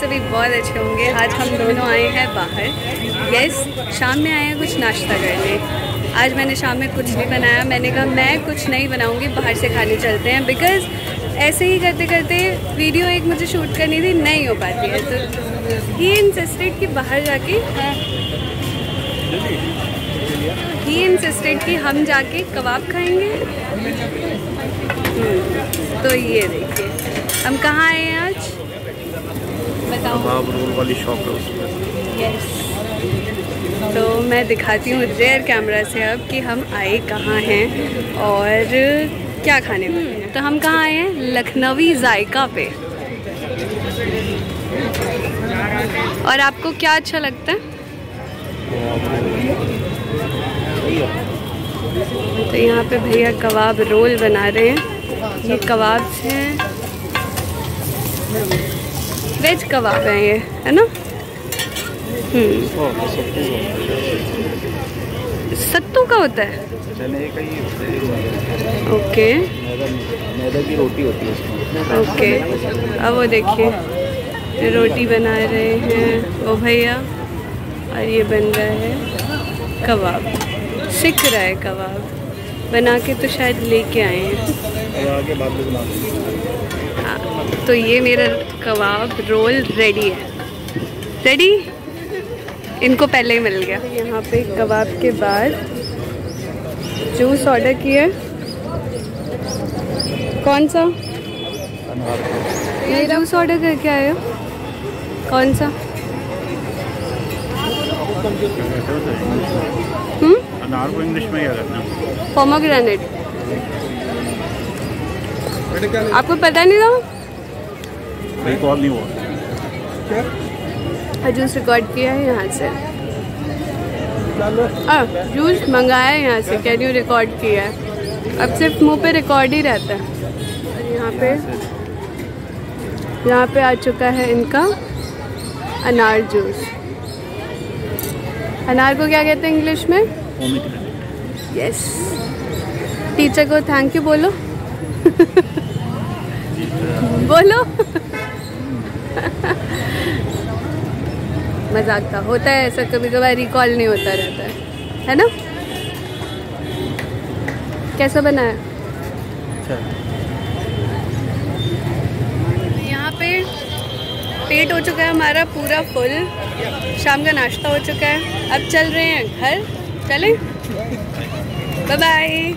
सभी बहुत अच्छे होंगे। आज हम दोनों आए हैं बाहर। यस, शाम में आए हैं कुछ नाश्ता करने। आज मैंने शाम में कुछ नहीं बनाया। मैंने कहा मैं कुछ नहीं बनाऊंगी, बाहर से खाने चलते हैं। बिकॉज़ ऐसे ही करते करते वीडियो एक मुझे शूट करनी थी, नहीं हो पाती है। तो ही इंसिस्टेड कि बाहर जाके कि हम जाके कबाब खाएंगे। तो ये देखिए हम कहाँ आए हैं आज, बताओ। कबाब रोल वाली शॉप है उसमें। यस, तो मैं दिखाती हूँ रेयर कैमरा से अब कि हम आए कहाँ हैं और क्या खाने वाले हैं। तो हम कहाँ आए हैं, लखनवी जायका पे। और आपको क्या अच्छा लगता है? तो यहाँ पे भैया कबाब रोल बना रहे हैं। ये कबाब हैं, वेज कबाब हैं ये, है ना? सत्तू का होता है, चने का ही होता है। ओके, मैदा की रोटी होती है उसमें। ओके। अब वो देखिए रोटी बना रहे हैं वो भैया, और ये बन रहा है कबाब। सिक रहा है कबाब बना के, तो शायद लेके आए हैं। आगे बाद में बना देंगे। हाँ, तो ये मेरा कबाब रोल रेडी है। रेडी, इनको पहले ही मिल गया। यहाँ पे कबाब के बाद जूस ऑर्डर किया। कौन सा? ये जूस ऑर्डर करके आए हो, कौन सा? अनार को इंग्लिश में क्या करना? पोमोग्रेनेट। आपको पता नहीं था? रिकॉल नहीं हुआ। जूस रिकॉर्ड किया है यहाँ से। जूस मंगाया है यहाँ से, कैन यू रिकॉर्ड किया है। अब सिर्फ मुंह पे रिकॉर्ड ही रहता है। और यहाँ पे आ चुका है इनका अनार जूस। अनार को क्या कहते हैं इंग्लिश में? यस। टीचर को थैंक यू बोलो। बोलो। मजाक था, होता है ऐसा कभी कभार, रिकॉल नहीं होता रहता है ना? कैसा बना है? यहाँ पे पेट हो चुका है हमारा पूरा फुल। शाम का नाश्ता हो चुका है, अब चल रहे हैं घर। चलें? Bye bye.